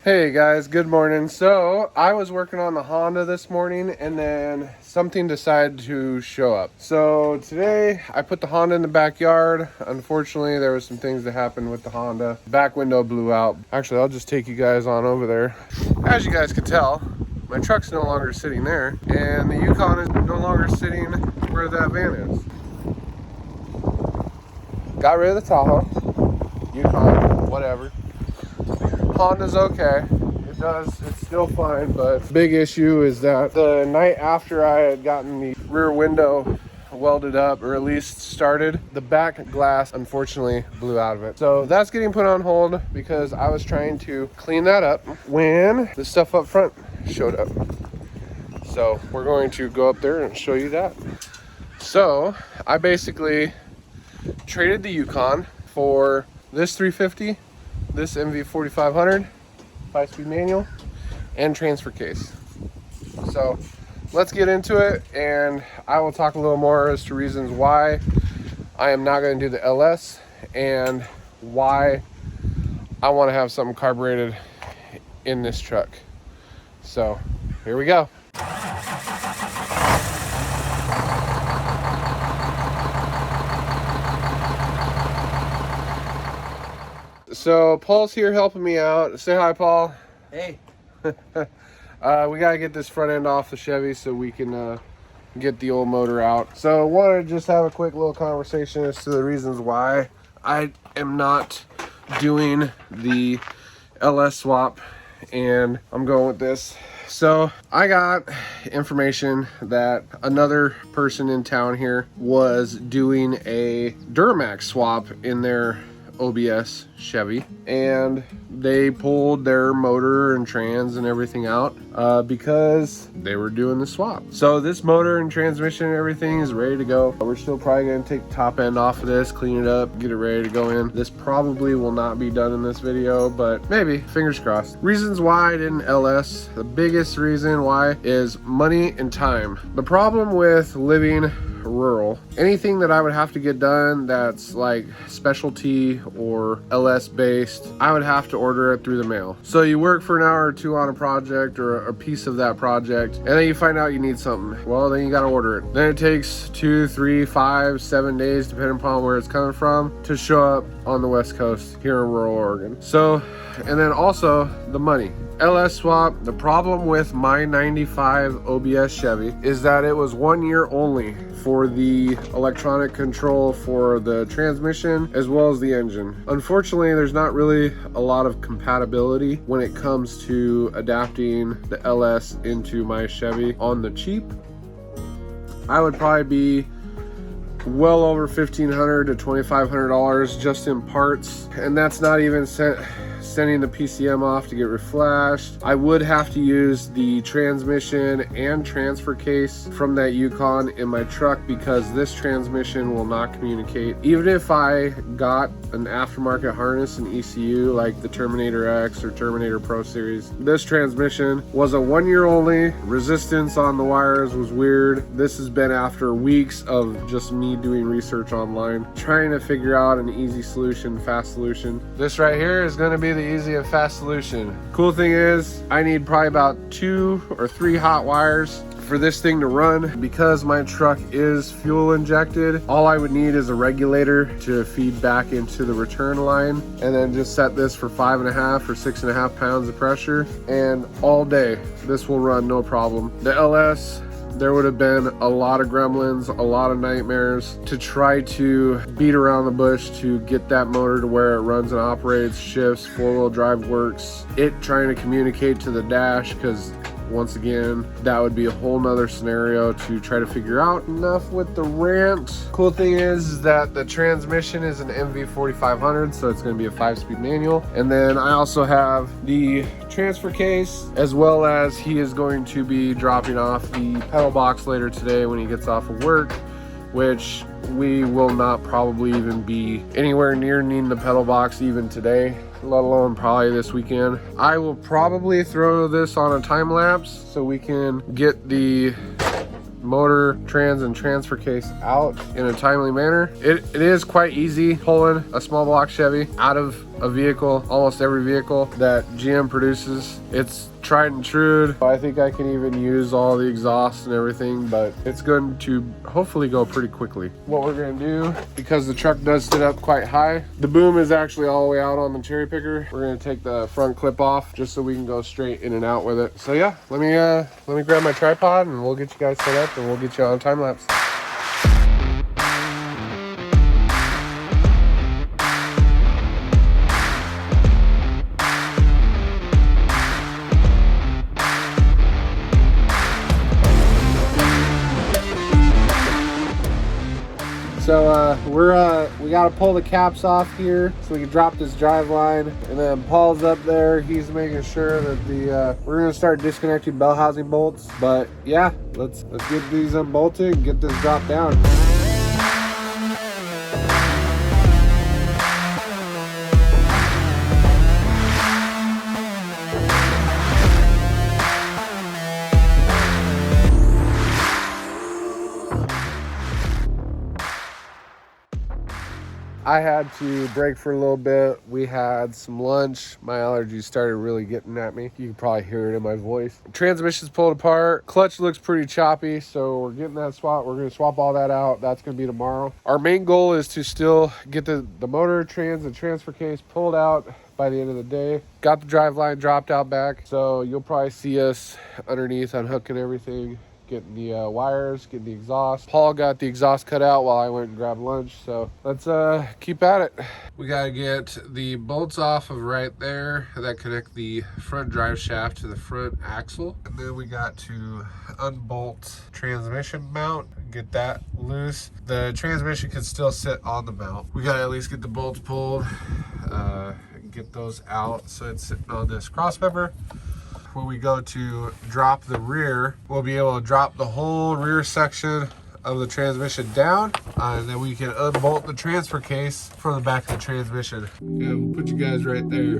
Hey guys, good morning. So I was working on the Honda this morning and then something decided to show up. So today I put the Honda in the backyard. Unfortunately, there was some things that happened with the Honda. Back window blew out. Actually, I'll just take you guys on over there. As you guys can tell, my truck's no longer sitting there and the Yukon is no longer sitting where that van is. Got rid of the Tahoe, Yukon, whatever. Honda's okay. It's still fine, but big issue is that the night after I had gotten the rear window welded up, or at least started, the back glass unfortunately blew out of it. So that's getting put on hold because I was trying to clean that up when the stuff up front showed up. So we're going to go up there and show you that. So I basically traded the Yukon for this 350, this MV 4500, 5-speed manual, and transfer case. So let's get into it, and I will talk a little more as to reasons why I am not going to do the LS and why I want to have something carbureted in this truck. So here we go. So Paul's here helping me out. Say hi, Paul. Hey. We gotta get this front end off the Chevy so we can get the old motor out. So wanted to just have a quick little conversation as to the reasons why I am not doing the LS swap, and I'm going with this. So I got information that another person in town here was doing a Duramax swap in their OBS Chevy, and they pulled their motor and trans and everything out because they were doing the swap. So this motor and transmission and everything is ready to go. We're still probably going to take the top end off of this, clean it up, get it ready to go in. This probably will not be done in this video, but maybe, fingers crossed. Reasons why I didn't LS. The biggest reason why is money and time. The problem with living rural, anything that I would have to get done that's like specialty or LS based, I would have to order it through the mail. So you work for an hour or two on a project or a piece of that project, and then you find out you need something. Well, then you got to order it. Then it takes 2, 3, 5, 7 days, depending upon where it's coming from, to show up on the West Coast here in rural Oregon. So, and then also the money. LS swap, the problem with my 95 OBS Chevy is that it was 1 year only for the electronic control for the transmission as well as the engine. Unfortunately, there's not really a lot of compatibility when it comes to adapting the LS into my Chevy on the cheap. I would probably be well over $1,500 to $2,500 just in parts, and that's not even sending the PCM off to get reflashed. I would have to use the transmission and transfer case from that Yukon in my truck because this transmission will not communicate. Even if I got an aftermarket harness and ECU like the Terminator X or Terminator Pro Series, this transmission was a 1 year only. Resistance on the wires was weird. This has been after weeks of just me doing research online, trying to figure out an easy solution, fast solution. This right here is going to be the easy and fast solution. Cool thing is I need probably about 2 or 3 hot wires for this thing to run. Because my truck is fuel injected, all I would need is a regulator to feed back into the return line, and then just set this for 5.5 or 6.5 pounds of pressure, and all day this will run no problem. The LS, there would have been a lot of gremlins, a lot of nightmares to try to beat around the bush to get that motor to where it runs and operates, shifts, 4-wheel drive works. It trying to communicate to the dash, because once again, that would be a whole nother scenario to try to figure out. Enough with the rant. Cool thing is that the transmission is an MV 4500, so it's going to be a 5-speed manual. And then I also have the transfer case, as well as he is going to be dropping off the pedal box later today when he gets off of work, which we will not probably even be anywhere near needing the pedal box even today, let alone probably this weekend. I will probably throw this on a time lapse so we can get the motor, trans, and transfer case out in a timely manner. It is quite easy pulling a small block Chevy out of a vehicle, almost every vehicle that GM produces. It's tried and true. I think I can even use all the exhaust and everything, but it's going to hopefully go pretty quickly. What we're going to do, because the truck does sit up quite high, the boom is actually all the way out on the cherry picker. We're going to take the front clip off just so we can go straight in and out with it. So yeah, let me grab my tripod and we'll get you guys set up and we'll get you on time lapse. So we gotta pull the caps off here so we can drop this drive line, and then Paul's up there. He's making sure that we're gonna start disconnecting bell housing bolts. But yeah, let's get these unbolted and get this dropped down. I had to break for a little bit. We had some lunch. My allergies started really getting at me. You can probably hear it in my voice. Transmission's pulled apart. Clutch looks pretty choppy, so we're getting that swap. We're gonna swap all that out. That's gonna be tomorrow. Our main goal is to still get the motor, trans, and transfer case pulled out by the end of the day. Got the drive line dropped out back, so you'll probably see us underneath unhooking everything, getting the wires, getting the exhaust. Paul got the exhaust cut out while I went and grabbed lunch, so let's keep at it. We gotta get the bolts off of right there that connect the front drive shaft to the front axle, and then we got to unbolt transmission mount, get that loose. The transmission can still sit on the mount. We gotta at least get the bolts pulled, get those out so it's sitting on this cross member. When we go to drop the rear, we'll be able to drop the whole rear section of the transmission down, and then we can unbolt the transfer case from the back of the transmission. Yeah, we'll put you guys right there.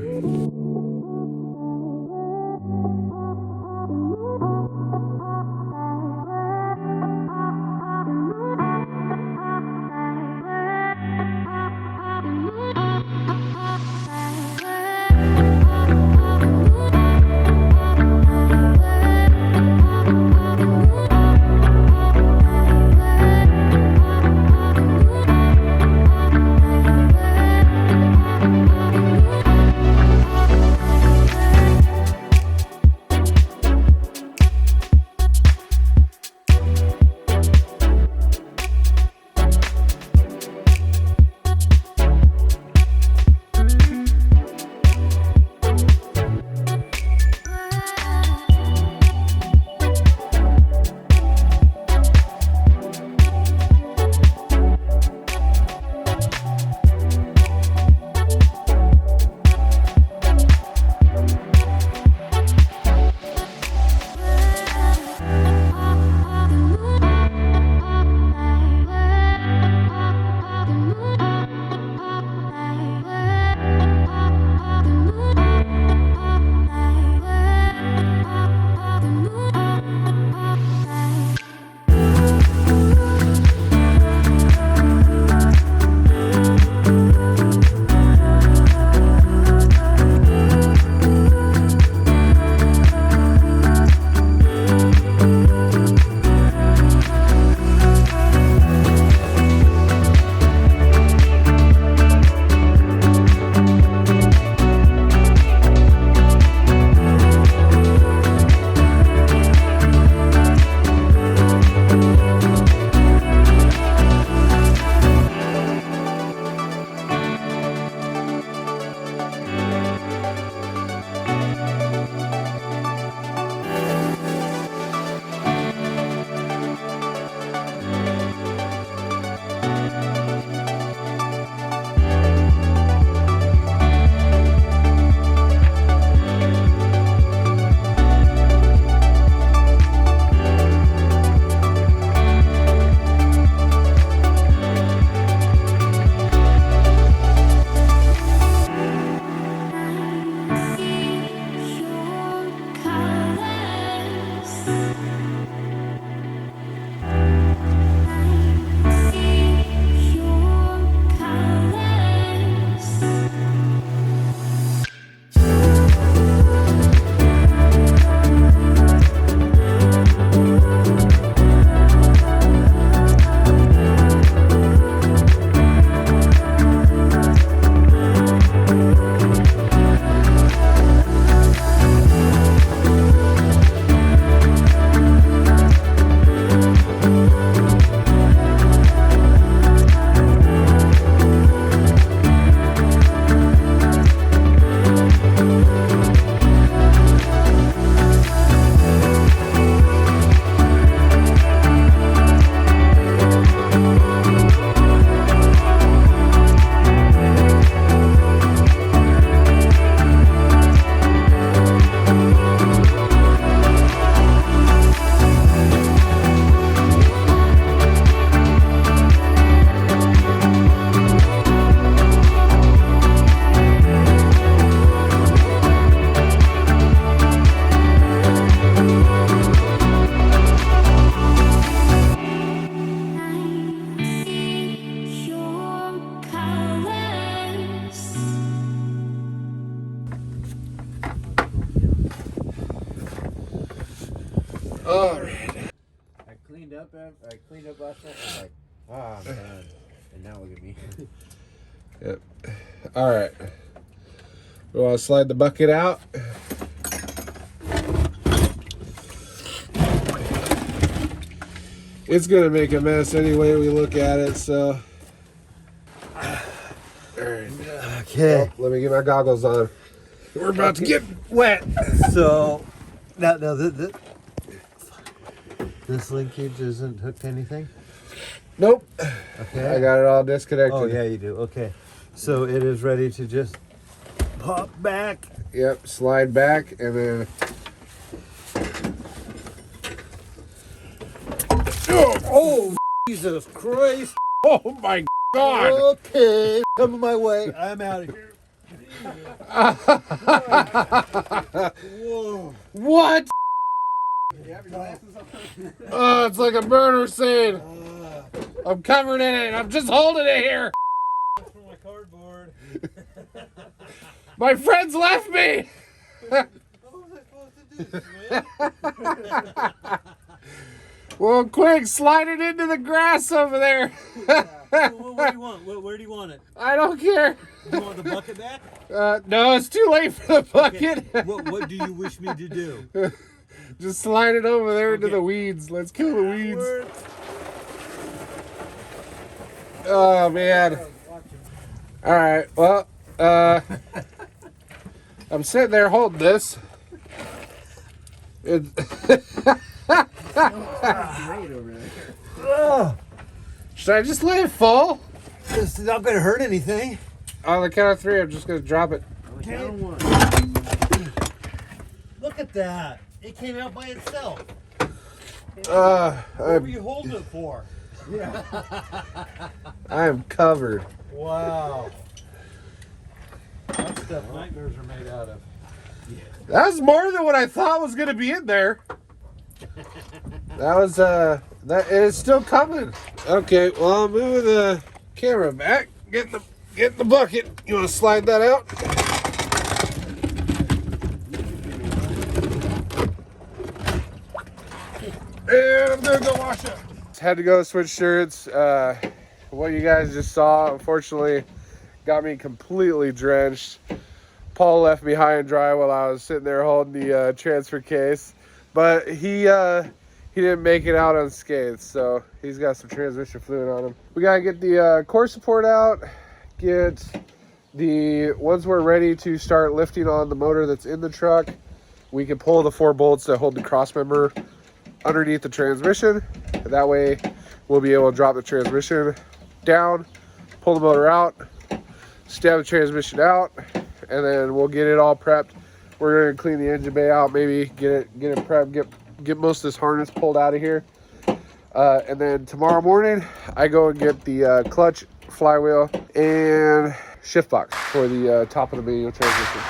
All right. I cleaned up last night. I was like, I'm done. And now look at me. Yep. All right. We want to slide the bucket out. It's gonna make a mess any way we look at it, so. All right. Okay. Oh, let me get my goggles on. We're about to get wet. So, now this linkage isn't hooked to anything? Nope. Okay. I got it all disconnected. Oh, yeah, you do. Okay. So it is ready to just pop back. Yep, slide back and then. Oh, Jesus Christ. Oh my God. Okay. Coming my way. I'm out of here. Whoa. What? Oh, it's like a murder scene. I'm covered in it. I'm just holding it here. That's for my cardboard. My friends left me. What was I supposed to do, man? Well, quick, slide it into the grass over there. What do you want? Where do you want it? I don't care. You want the bucket back? No, it's too late for the bucket. Okay. What do you wish me to do? Just slide it over there into the weeds. Let's kill the weeds. Oh, man. All right, well, I'm sitting there holding this. It Should I just let it fall? This is not going to hurt anything. On the count of 3, I'm just going to drop it. Okay. Look at that. It came out by itself. What were you holding it for? Yeah. I am covered. Wow. That's stuff nightmares are made out of. That's more than what I thought was going to be in there. That was, that is still coming. Okay, well, I'm moving the camera back. Get the bucket. You want to slide that out? And I'm going to go wash up. Had to go switch shirts. What you guys just saw, unfortunately, got me completely drenched. Paul left me high and dry while I was sitting there holding the transfer case. But he didn't make it out unscathed, so he's got some transmission fluid on him. We gotta get the core support out, get the, once we're ready to start lifting on the motor that's in the truck, we can pull the 4 bolts that hold the cross member underneath the transmission. That way we'll be able to drop the transmission down, pull the motor out, stab the transmission out, and then we'll get it all prepped. We're gonna clean the engine bay out, maybe get it prepped, get most of this harness pulled out of here. And then tomorrow morning, I go and get the clutch, flywheel, and shift box for the top of the manual transmission.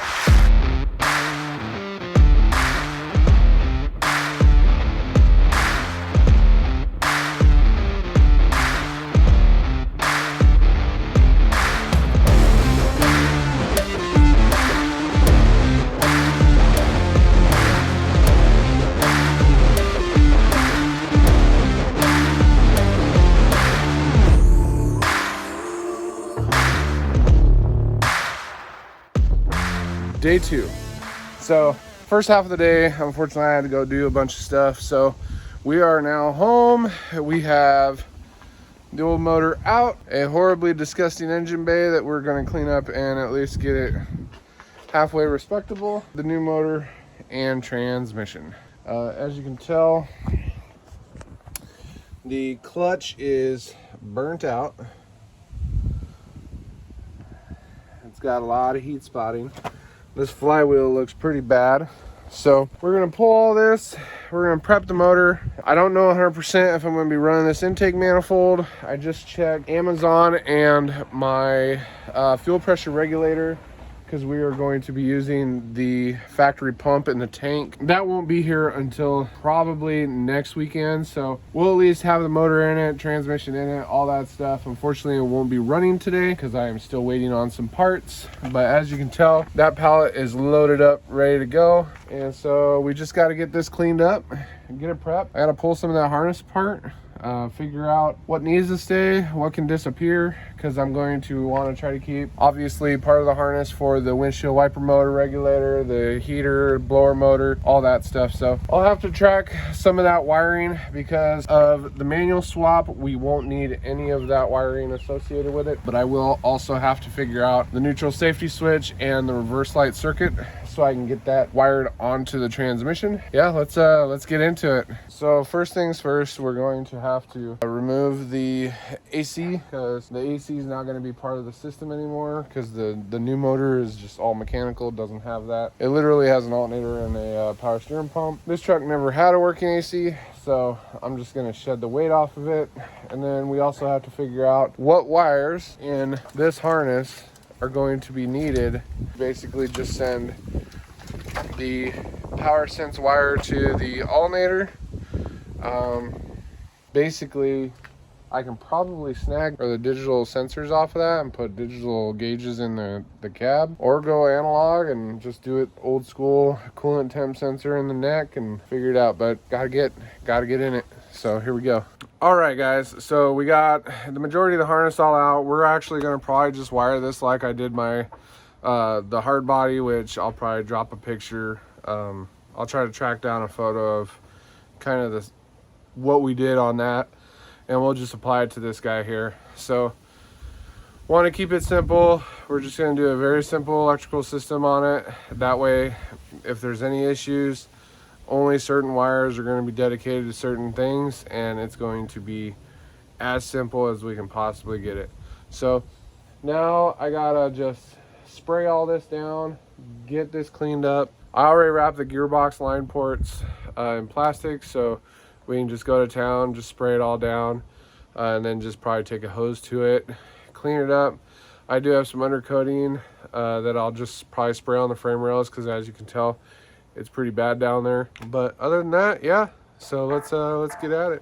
Day 2. So first half of the day, unfortunately I had to go do a bunch of stuff, so we are now home. We have the old motor out, a horribly disgusting engine bay that we're going to clean up and at least get it halfway respectable, the new motor and transmission. As you can tell, the clutch is burnt out. It's got a lot of heat spotting. This flywheel looks pretty bad. So we're gonna pull all this. We're gonna prep the motor. I don't know 100% if I'm gonna be running this intake manifold. I just checked Amazon and my fuel pressure regulator because we are going to be using the factory pump in the tank. That won't be here until probably next weekend, so we'll at least have the motor in it, transmission in it, all that stuff. Unfortunately, it won't be running today because I am still waiting on some parts, but as you can tell, that pallet is loaded up, ready to go. And so we just got to get this cleaned up and get it prepped. I got to pull some of that harness apart, figure out what needs to stay, what can disappear, because I'm going to want to try to keep obviously part of the harness for the windshield wiper motor regulator, the heater, blower motor, all that stuff. So I'll have to track some of that wiring because of the manual swap. We won't need any of that wiring associated with it, but I will also have to figure out the neutral safety switch and the reverse light circuit so I can get that wired onto the transmission. Yeah, let's get into it. So first things first, we're going to have to remove the AC because the AC is not going to be part of the system anymore because the new motor is just all mechanical, doesn't have that. It literally has an alternator and a power steering pump. This truck never had a working AC, so I'm just going to shed the weight off of it. And then we also have to figure out what wires in this harness are going to be needed. Basically just send the power sense wire to the alternator. Basically I can probably snag the digital sensors off of that and put digital gauges in the cab, or go analog and just do it old school, coolant temp sensor in the neck and figure it out. But gotta get in it. So here we go. All right guys, so we got the majority of the harness all out. We're actually gonna probably just wire this like I did my the hard body, which I'll probably drop a picture. I'll try to track down a photo of kind of this what we did on that, and we'll just apply it to this guy here. So want to keep it simple. We're just going to do a very simple electrical system on it. That way, if there's any issues, only certain wires are going to be dedicated to certain things, and it's going to be as simple as we can possibly get it. So now I gotta just spray all this down, get this cleaned up. I already wrapped the gearbox line ports in plastic, so we can just go to town, just spray it all down, and then just probably take a hose to it, clean it up. I do have some undercoating that I'll just probably spray on the frame rails because, as you can tell, it's pretty bad down there. But other than that, yeah. So let's get at it.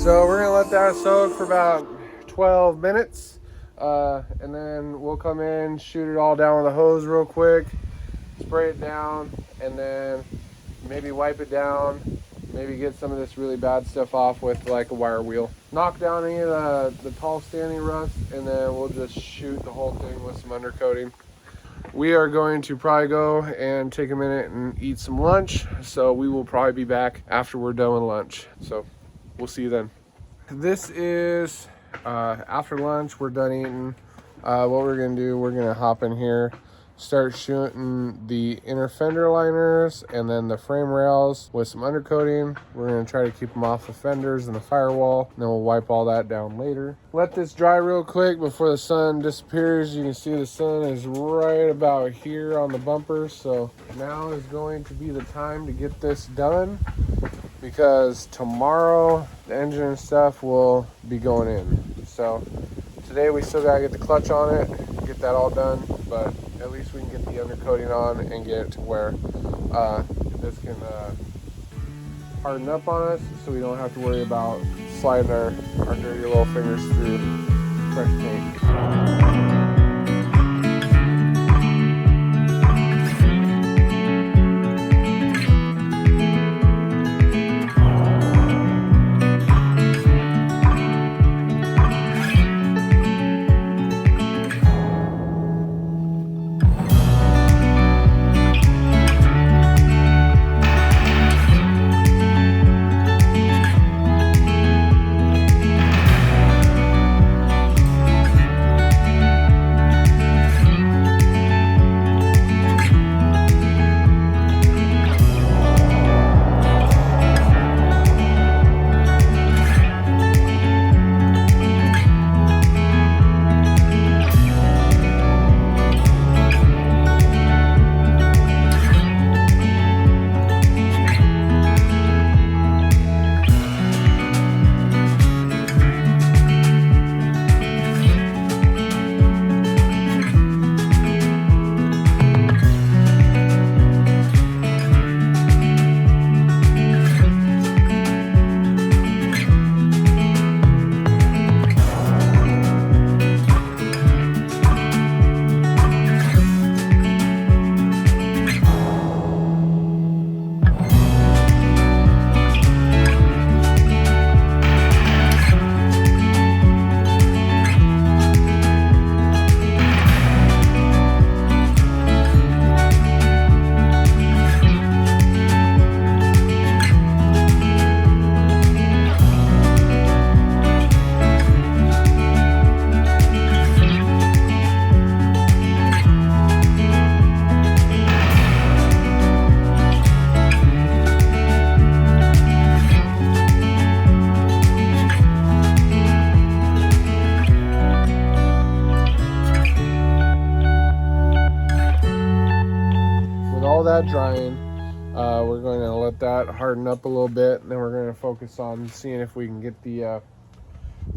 So we're gonna let that soak for about 12 minutes, and then we'll come in, shoot it all down with a hose real quick, spray it down, and then maybe wipe it down, maybe get some of this really bad stuff off with like a wire wheel. Knock down any of the tall standing rust, and then we'll just shoot the whole thing with some undercoating. We are going to probably go and take a minute and eat some lunch, so we will probably be back after we're done with lunch. So we'll see you then. This is after lunch. We're done eating. What we're gonna do, we're gonna hop in here, start shooting the inner fender liners and then the frame rails with some undercoating. We're gonna try to keep them off the fenders and the firewall, and then we'll wipe all that down later. Let this dry real quick before the sun disappears. You can see the sun is right about here on the bumpers, so now is going to be the time to get this done, because tomorrow the engine and stuff will be going in. So today we still gotta get the clutch on it, get that all done, but at least we can get the undercoating on and get it to where this can harden up on us, so we don't have to worry about sliding our dirty little fingers through fresh paint. that drying. We're going to let that harden up a little bit, and then we're going to focus on seeing if we can get the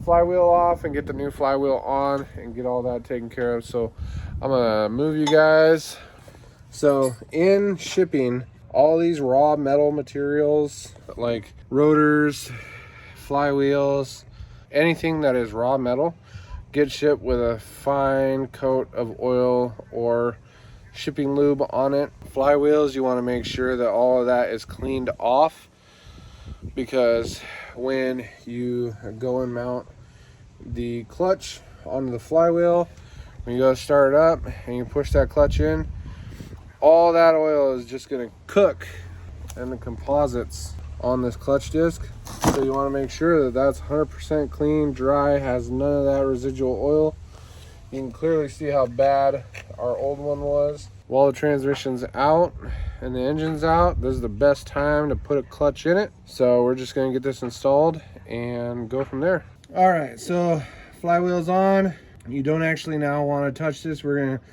flywheel off and get the new flywheel on and get all that taken care of. So I'm going to move you guys. So in shipping, all these raw metal materials like rotors, flywheels, anything that is raw metal, get shipped with a fine coat of oil or shipping lube on it. Flywheels, you want to make sure that all of that is cleaned off, because when you go and mount the clutch onto the flywheel, when you go start it up and you push that clutch in, all that oil is just going to cook in the composites on this clutch disc. So you want to make sure that that's 100% clean, dry, has none of that residual oil. You can clearly see how bad our old one was. While the transmission's out and the engine's out, this is the best time to put a clutch in it. So we're just going to get this installed and go from there. All right, so flywheel's on. You don't actually now want to touch this. We're going to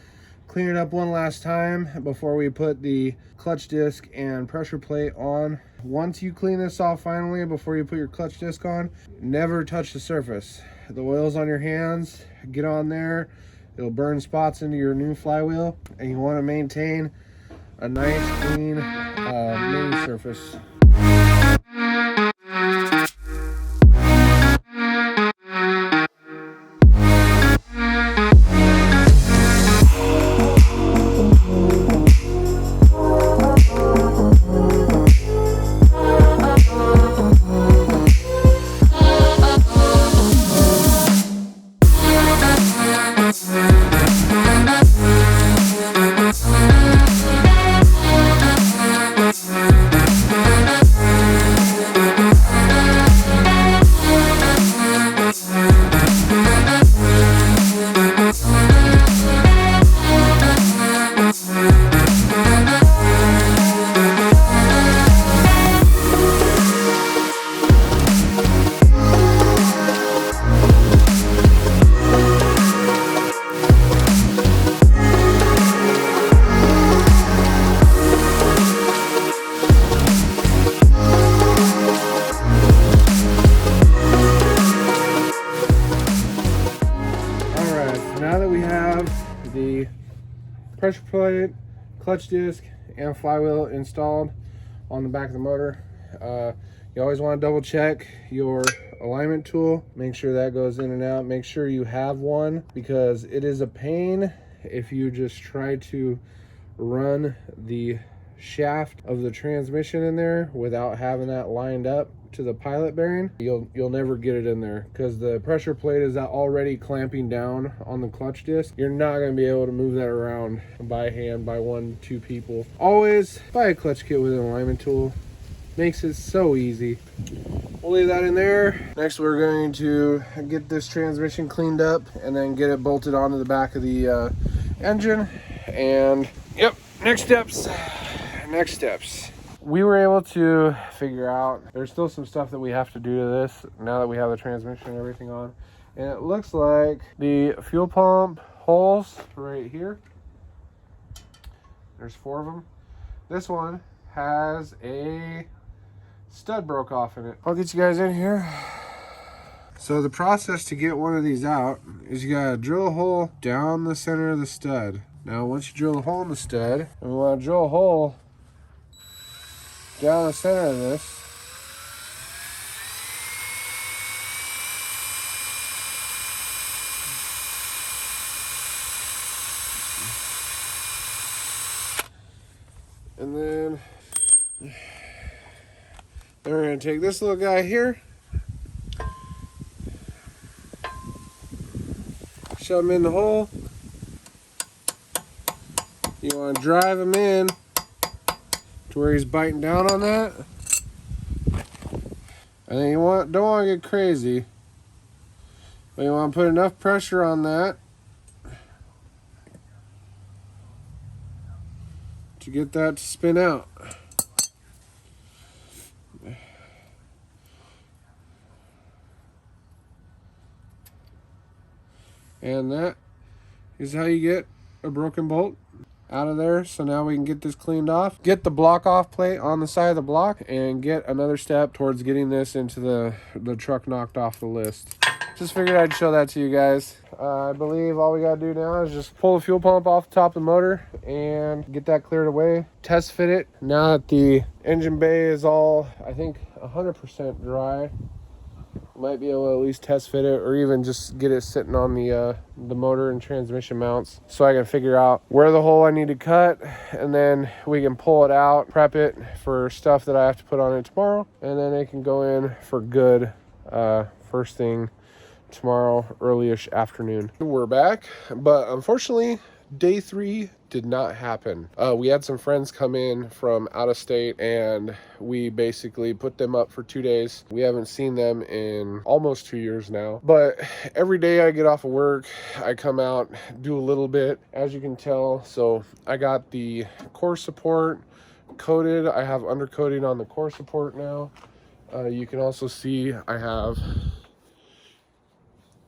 clean it up one last time before we put the clutch disc and pressure plate on. Once you clean this off finally, before you put your clutch disc on, never touch the surface. The oil's on your hands, get on there, it'll burn spots into your new flywheel, and you want to maintain a nice clean mini surface. The pressure plate, clutch disc, and flywheel installed on the back of the motor. You always want to double check your alignment tool. Make sure that goes in and out. Make sure you have one, because it is a pain if you just try to run the shaft of the transmission in there without having that lined up to the pilot bearing. You'll never get it in there, because the pressure plate is already clamping down on the clutch disc. You're not going to be able to move that around by hand by 1-2 people. Always buy a clutch kit with an alignment tool. Makes it so easy. We'll leave that in there. Next, we're going to get this transmission cleaned up and then get it bolted onto the back of the engine. And yep, next steps. We were able to figure out there's still some stuff that we have to do to this now that we have the transmission and everything on. And it looks like the fuel pump holes right here, there's 4 of them. This one has a stud broke off in it. I'll get you guys in here. So the process to get one of these out is you gotta drill a hole down the center of the stud. Now once you drill a hole in the stud, and we want to drill a hole down the center of this, and then we're going to take this little guy here, shove him in the hole. You want to drive him in to where he's biting down on that. And then you don't want to get crazy, but you want to put enough pressure on that to get that to spin out. And that is how you get a broken bolt out of there. So now we can get this cleaned off, get the block off plate on the side of the block, and get another step towards getting this into the truck knocked off the list. Just figured I'd show that to you guys. I believe all we gotta do now is just pull the fuel pump off the top of the motor and get that cleared away. Test fit it. Now that the engine bay is all, I think, 100% dry, might be able to at least test fit it, or even just get it sitting on the motor and transmission mounts, so I can figure out where the hole I need to cut, and then we can pull it out, prep it for stuff that I have to put on it tomorrow, and then it can go in for good first thing tomorrow, early-ish afternoon. We're back, but unfortunately day 3 did not happen. We had some friends come in from out of state, and we basically put them up for 2 days. We haven't seen them in almost 2 years now, but every day I get off of work, I come out, do a little bit, as you can tell. So I got the core support coated. I have undercoating on the core support now. You can also see I have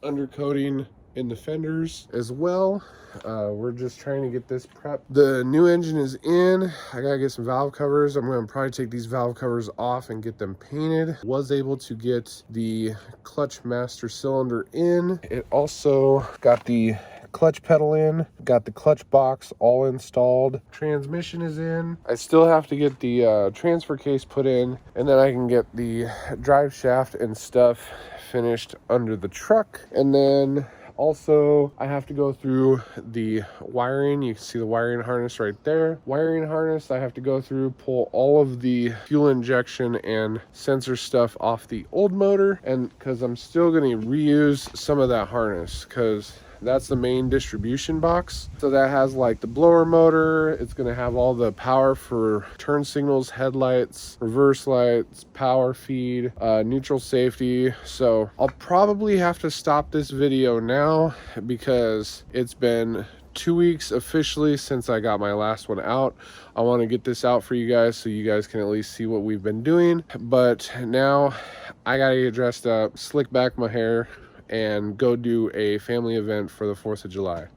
undercoating in the fenders as well. We're just trying to get this prepped. The new engine is in. I gotta get some valve covers. I'm gonna probably take these valve covers off and get them painted. Was able to get the clutch master cylinder in. It also got the clutch pedal in, got the clutch box all installed, transmission is in. I still have to get the transfer case put in, and then I can get the drive shaft and stuff finished under the truck. And then also I have to go through the wiring. You can see the wiring harness right there. Wiring harness I have to go through, pull all of the fuel injection and sensor stuff off the old motor, and because I'm still going to reuse some of that harness, because that's the main distribution box. So that has like the blower motor. It's going to have all the power for turn signals, headlights, reverse lights, power feed, neutral safety. So I'll probably have to stop this video now, because it's been 2 weeks officially since I got my last one out. I want to get this out for you guys so you guys can at least see what we've been doing. But now I gotta get dressed up, slick back my hair, and go do a family event for the 4th of July.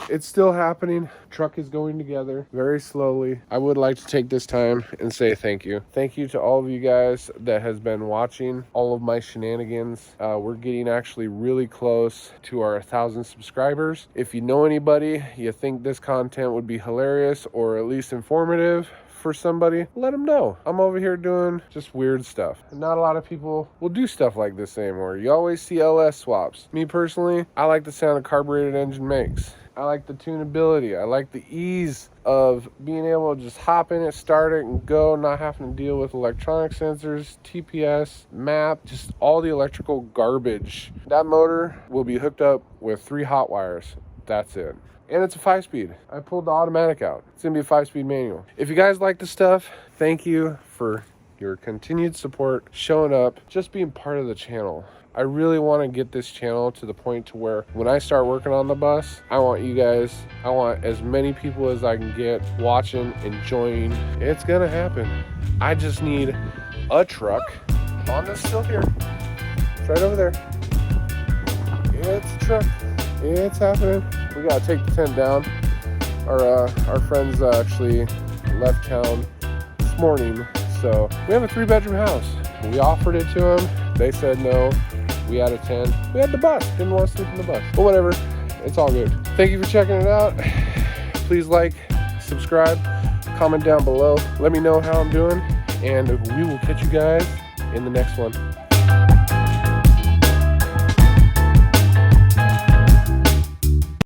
It's still happening. Truck is going together very slowly. I would like to take this time and say thank you. Thank you to all of you guys that has been watching all of my shenanigans. We're getting actually really close to our 1,000 subscribers. If you know anybody you think this content would be hilarious or at least informative for somebody, let them know. I'm over here doing just weird stuff. Not a lot of people will do stuff like this anymore. You always see LS swaps. Me personally, I like the sound a carbureted engine makes. I like the tunability. I like the ease of being able to just hop in it, start it, and go, not having to deal with electronic sensors, TPS, map, just all the electrical garbage. That motor will be hooked up with 3 hot wires. That's it. And it's a 5-speed. I pulled the automatic out. It's gonna be a 5-speed manual. If you guys like the stuff, thank you for your continued support, showing up, just being part of the channel. I really want to get this channel to the point to where when I start working on the bus, I want you guys, I want as many people as I can get watching, enjoying. It's gonna happen. I just need a truck. Honda's still here. It's right over there. It's a truck. It's happening. We gotta take the tent down. Our friends actually left town this morning, so we have a 3-bedroom house. We offered it to them. They said no. We had a tent. We had the bus. Didn't want to sleep in the bus. But whatever. It's all good. Thank you for checking it out. Please like, subscribe, comment down below. Let me know how I'm doing, and we will catch you guys in the next one.